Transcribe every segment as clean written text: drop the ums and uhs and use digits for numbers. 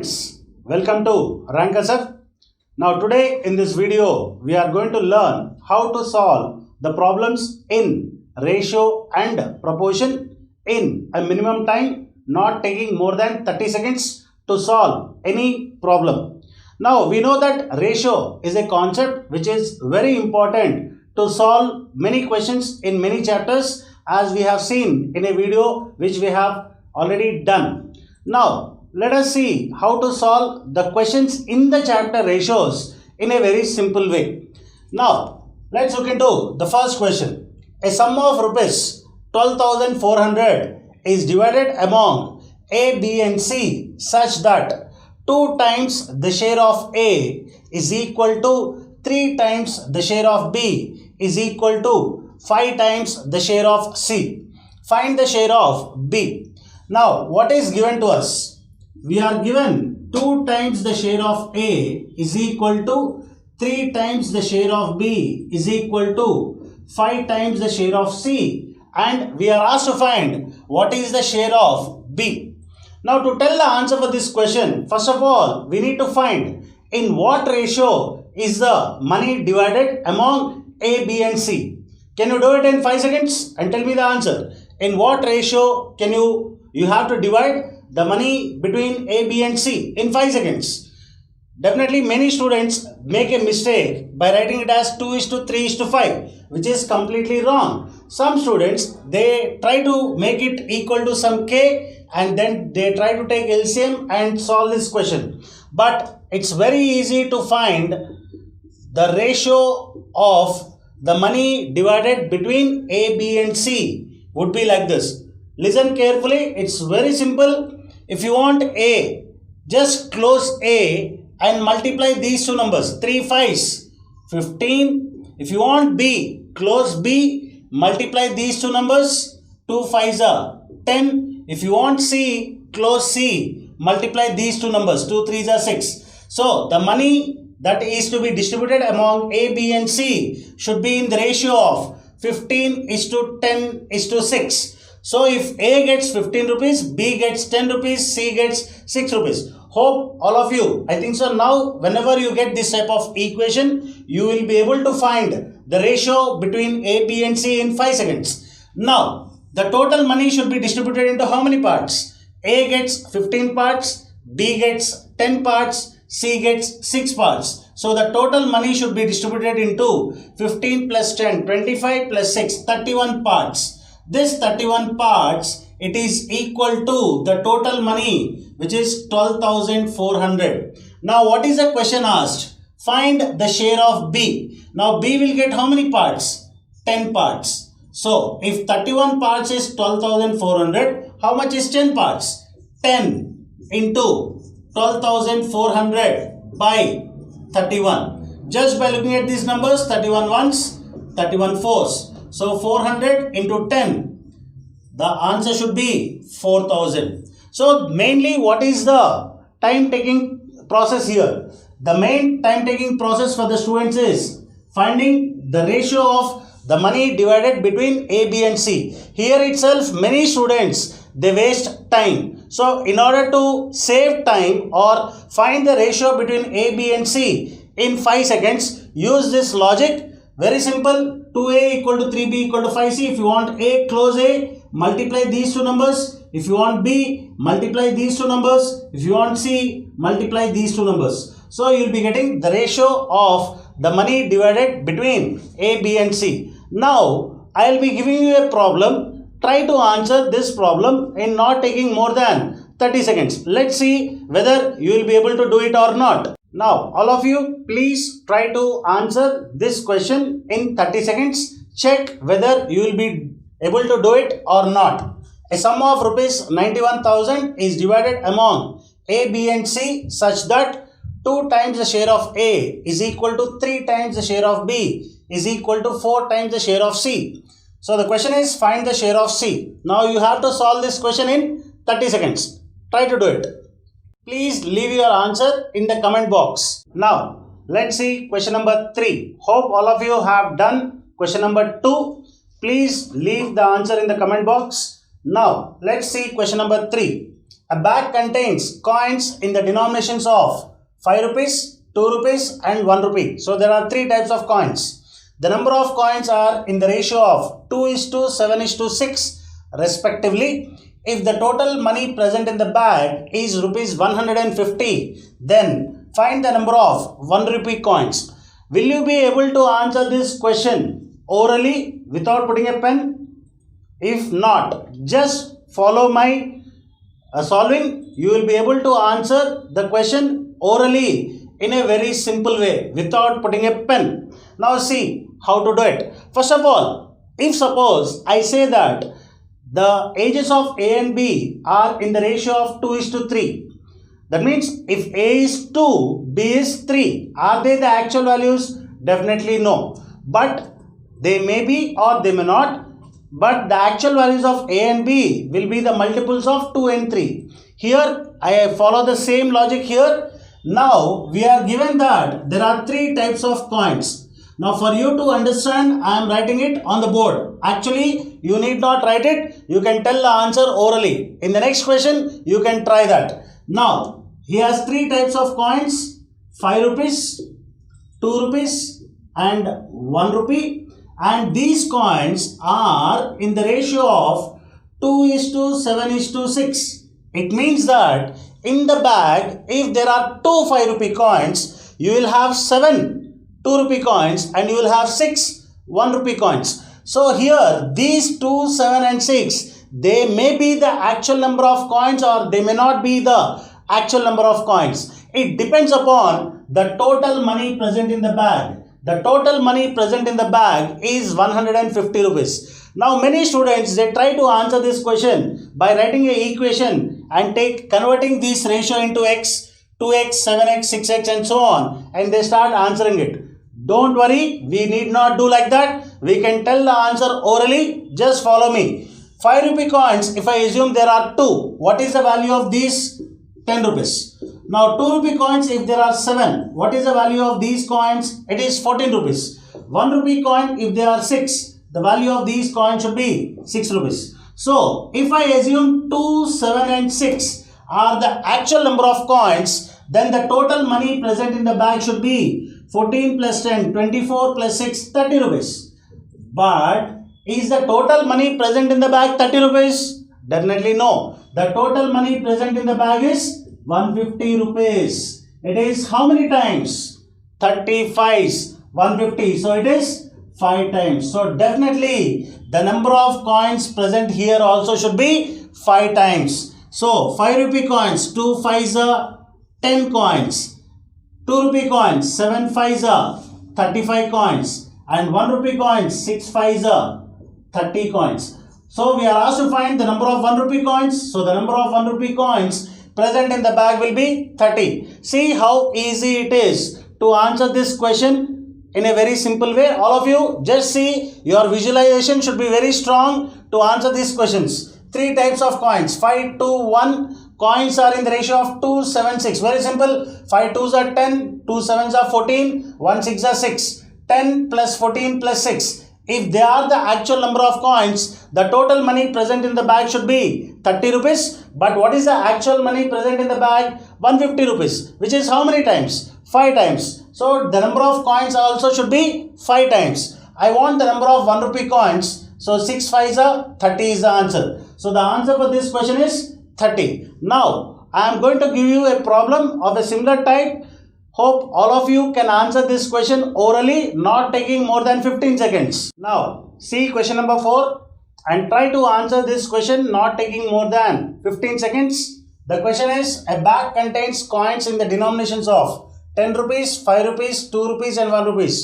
students, welcome to Ranker Sir. Now today in this video we are going to learn how to solve the problems in ratio and proportion in a minimum time, not taking more than 30 seconds to solve any problem. Now we know that ratio is a concept which is very important to solve many questions in many chapters, as we have seen in a video which we have already done. Now let us see how to solve the questions in the chapter ratios in a very simple way. Now let's look into the first question. A sum of rupees 12,400 is divided among A, B and C such that 2 times the share of A is equal to 3 times the share of B is equal to 5 times the share of C. Find the share of B. Now what is given to us? We are given 2 times the share of A is equal to 3 times the share of B is equal to 5 times the share of C, and we are asked to find what is the share of B. Now to tell the answer for this question, first of all we need to find in what ratio is the money divided among A, B and C. Can you do it in 5 seconds and tell me the answer? In what ratio can you have to divide the money between A, B and C in 5 seconds? Definitely many students make a mistake by writing it as 2:3:5, which is completely wrong. Some students, they try to make it equal to some K and then they try to take LCM and solve this question. But it's very easy to find the ratio of the money divided between A, B and C would be like this. Listen carefully, it's very simple. If you want A, just close A and multiply these two numbers. 3 5s, 15. If you want B, close B, multiply these two numbers. 2 5s are 10. If you want C, close C, multiply these two numbers. 2 3s are 6. So the money that is to be distributed among A, B and C should be in the ratio of 15:10:6. So if A gets 15 rupees, B gets 10 rupees, C gets 6 rupees. Hope all of you, I think so now whenever you get this type of equation, you will be able to find the ratio between A, B and C in 5 seconds. Now the total money should be distributed into how many parts? A gets 15 parts, B gets 10 parts, C gets 6 parts. So the total money should be distributed into 15 plus 10, 25 plus 6, 31 parts. This 31 parts, it is equal to the total money, which is 12,400. Now what is the question asked? Find the share of B. Now B will get how many parts? 10 parts. So if 31 parts is 12,400, how much is 10 parts? 10 into 12,400 by 31. Just by looking at these numbers, 31 ones, 31 fours. So 400 into 10, the answer should be 4,000. So mainly what is the time taking process here? The main time taking process for the students is finding the ratio of the money divided between A, B and C. Here itself many students, they waste time. So in order to save time or find the ratio between A, B and C in 5 seconds, use this logic. Very simple. 2A equal to 3B equal to 5C. If you want A, close A, multiply these two numbers. If you want B, multiply these two numbers. If you want C, multiply these two numbers. So you will be getting the ratio of the money divided between A, B and C. Now I will be giving you a problem. Try to answer this problem in not taking more than 30 seconds. Let's see whether you will be able to do it or not. Now all of you, please try to answer this question in 30 seconds. Check whether you will be able to do it or not. A sum of rupees 91,000 is divided among A, B and C such that 2 times the share of A is equal to 3 times the share of B is equal to 4 times the share of C. So the question is find the share of C. Now you have to solve this question in 30 seconds. Try to do it. Please leave your answer in the comment box. Now let's see question number 3. Hope all of you have done question number 2. Please leave the answer in the comment box. Now let's see question number 3. a bag contains coins in the denominations of 5 rupees, 2 rupees and 1 rupee. So there are three types of coins. The number of coins are in the ratio of 2:7:6 respectively. If the total money present in the bag is rupees 150, then find the number of 1 rupee coins. Will you be able to answer this question orally without putting a pen? If not, just follow my solving. You will be able to answer the question orally in a very simple way without putting a pen. Now see how to do it. First of all, if suppose I say that the ages of A and B are in the ratio of 2:3. That means if A is 2, B is 3. Are they the actual values? Definitely no. But they may be or they may not. But the actual values of A and B will be the multiples of 2 and 3. Here I follow the same logic here. Now we are given that there are three types of coins. Now for you to understand, I am writing it on the board. Actually, you need not write it. You can tell the answer orally. In the next question, you can try that. Now, he has three types of coins. 5 rupees, 2 rupees and 1 rupee. And these coins are in the ratio of 2:7:6. It means that in the bag, if there are 2 5 rupee coins, you will have 7 2 rupee coins and you will have 6 1 rupee coins. So here these 2, 7 and 6, they may be the actual number of coins or they may not be the actual number of coins. It depends upon the total money present in the bag. The total money present in the bag is 150 rupees. Now many students, they try to answer this question by writing an equation and converting this ratio into x, 2x, 7x, 6x and so on, and they start answering it. Don't worry, we need not do like that. We can tell the answer orally. Just follow me. 5 rupee coins, if I assume there are 2, what is the value of these? 10 rupees. Now 2 rupee coins, if there are 7, what is the value of these coins? It is 14 rupees. 1 rupee coin, if there are 6, the value of these coins should be 6 rupees. So if I assume 2, 7 and 6 are the actual number of coins, then the total money present in the bag should be 14 plus 10, 24 plus 6, 30 rupees. But is the total money present in the bag 30 rupees? Definitely no. The total money present in the bag is 150 rupees. It is how many times? 35. 150. So it is 5 times. So definitely the number of coins present here also should be 5 times. So 5 rupee coins, 2 5s are 10 coins. 2 rupee coins, 7 5s are 35 coins. And 1 rupee coins, 6 5s are 30 coins. So we are asked to find the number of 1 rupee coins. So the number of 1 rupee coins present in the bag will be 30. See how easy it is to answer this question in a very simple way. All of you, just see, your visualization should be very strong to answer these questions. Three types of coins. 5, 2, 1. Coins are in the ratio of 2, 7, 6. Very simple. 5 2s are 10, 2 7s are 14, 1 6 are 6. 10 plus 14 plus 6. If they are the actual number of coins, the total money present in the bag should be 30 rupees. But what is the actual money present in the bag? 150 rupees. Which is how many times? 5 times. So the number of coins also should be 5 times. I want the number of 1 rupee coins. So 6 5s are 30 is the answer. So the answer for this question is 30. Now I am going to give you a problem of a similar type. Hope all of you can answer this question orally, not taking more than 15 seconds. Now see question number 4 and try to answer this question not taking more than 15 seconds. The question is, a bag contains coins in the denominations of 10 rupees, 5 rupees, 2 rupees and 1 rupees.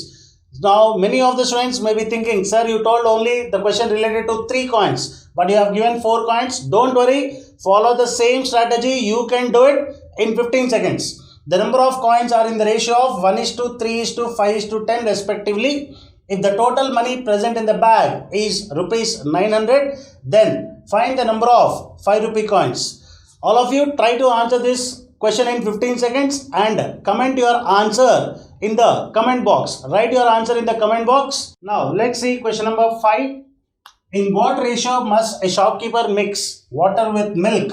Now many of the students may be thinking, sir, you told only the question related to 3 coins, but you have given 4 coins. Don't worry, follow the same strategy. You can do it in 15 seconds. The number of coins are in the ratio of 1:3:5:10 respectively. If the total money present in the bag is rupees 900, then find the number of 5 rupee coins. All of you try to answer this question in 15 seconds and comment your answer in the comment box. Write your answer in the comment box. Now let's see question number 5. In what ratio must a shopkeeper mix water with milk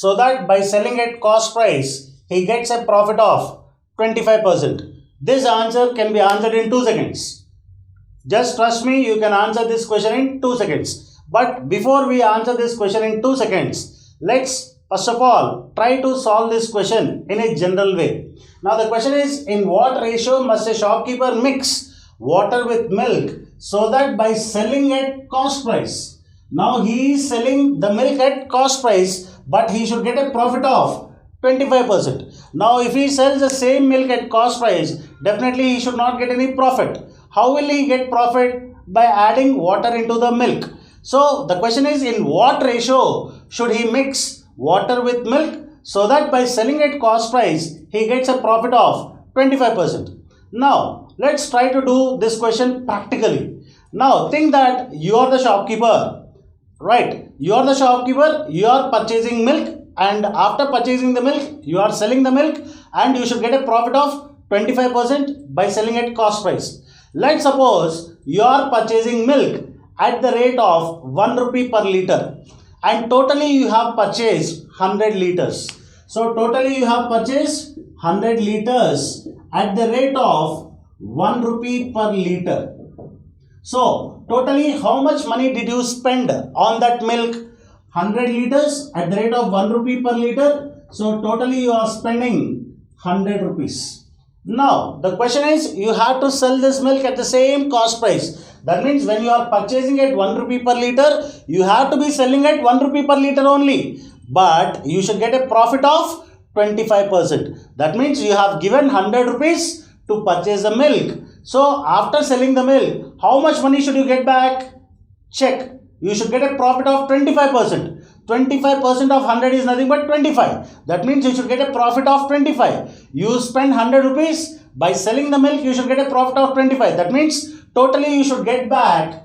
so that by selling at cost price, he gets a profit of 25%. This answer can be answered in 2 seconds. Just trust me, you can answer this question in 2 seconds. But before we answer this question in 2 seconds, let's first of all try to solve this question in a general way. Now the question is, in what ratio must a shopkeeper mix water with milk so that by selling at cost price? Now he is selling the milk at cost price, but he should get a profit of 25%. Now if he sells the same milk at cost price, definitely he should not get any profit. How will he get profit? By adding water into the milk. So the question is, in what ratio should he mix water with milk so that by selling at cost price he gets a profit of 25%. Now let's try to do this question practically. Now think that you are the shopkeeper, right? You are the shopkeeper, you are purchasing milk, and after purchasing the milk you are selling the milk, and you should get a profit of 25% by selling at cost price. Let's suppose you are purchasing milk at the rate of 1 rupee per liter, and totally you have purchased 100 liters. So totally you have purchased 100 liters at the rate of 1 rupee per liter. So totally how much money did you spend on that milk? 100 liters at the rate of 1 rupee per liter. So totally you are spending 100 rupees. Now the question is, you have to sell this milk at the same cost price. That means when you are purchasing at 1 rupee per liter, you have to be selling at 1 rupee per liter only. But you should get a profit of 25%. That means you have given 100 rupees to purchase the milk. So after selling the milk, how much money should you get back? Check. You should get a profit of 25%. 25% of 100 is nothing but 25. That means you should get a profit of 25. You spend 100 rupees. By selling the milk, you should get a profit of 25. That means totally you should get back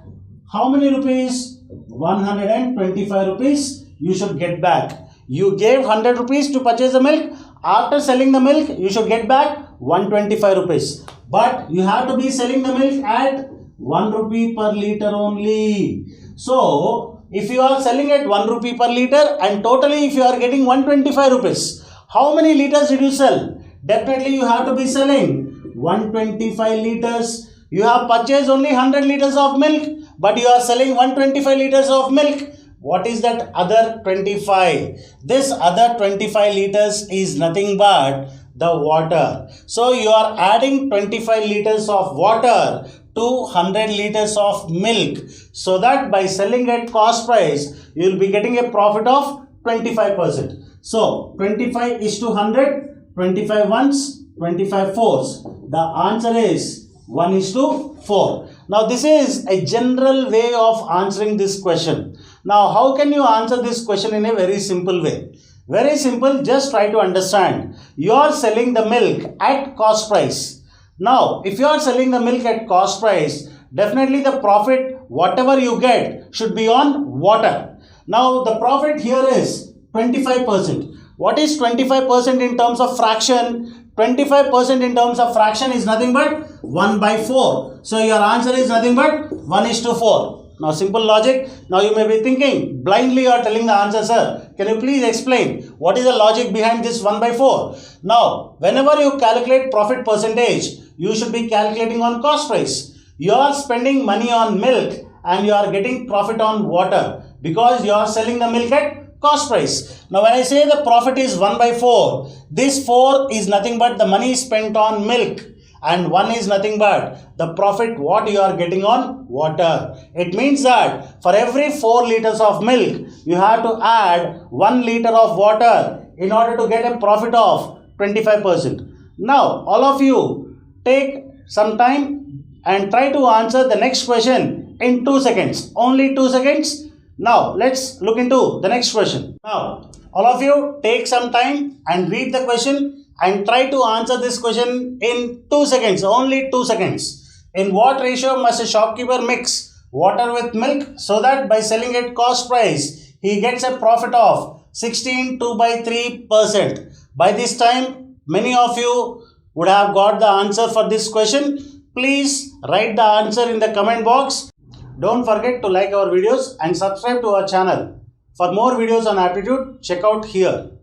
how many rupees? 125 rupees you should get back. You gave 100 rupees to purchase the milk. After selling the milk, you should get back 125 rupees. But you have to be selling the milk at 1 rupee per liter only. So if you are selling at 1 rupee per liter, and totally if you are getting 125 rupees, how many liters did you sell? Definitely you have to be selling 125 liters. You have purchased only 100 liters of milk, but you are selling 125 liters of milk. What is that other 25? This other 25 liters is nothing but the water. So you are adding 25 liters of water to 100 liters of milk, so that by selling at cost price you will be getting a profit of 25%. So 25 is to 100, 25 ones, 25 fours. The answer is 1 is to 4. Now this is a general way of answering this question. Now how can you answer this question in a very simple way? Very simple, just try to understand. You are selling the milk at cost price. Now, if you are selling the milk at cost price, definitely the profit, whatever you get, should be on water. Now, the profit here is 25%. What is 25% in terms of fraction? 25% in terms of fraction is nothing but 1 by 4. So, your answer is nothing but 1 is to 4. Now, simple logic. Now, you may be thinking, blindly you are telling the answer, sir. Can you please explain what is the logic behind this 1 by 4? Now, whenever you calculate profit percentage, you should be calculating on cost price. You are spending money on milk and you are getting profit on water because you are selling the milk at cost price. Now, when I say the profit is 1 by 4, this 4 is nothing but the money spent on milk, and 1 is nothing but the profit what you are getting on water. It means that for every 4 liters of milk, you have to add 1 liter of water in order to get a profit of 25%. Now, all of you take some time and try to answer the next question in 2 seconds. Only 2 seconds. Now, let's look into the next question. Now, all of you take some time and read the question and try to answer this question in 2 seconds. Only 2 seconds. In what ratio must a shopkeeper mix water with milk so that by selling at cost price, he gets a profit of 16.2/3%? By this time, many of you would have got the answer for this question. Please write the answer in the comment box. Don't forget to like our videos and subscribe to our channel For more videos on aptitude, check out here.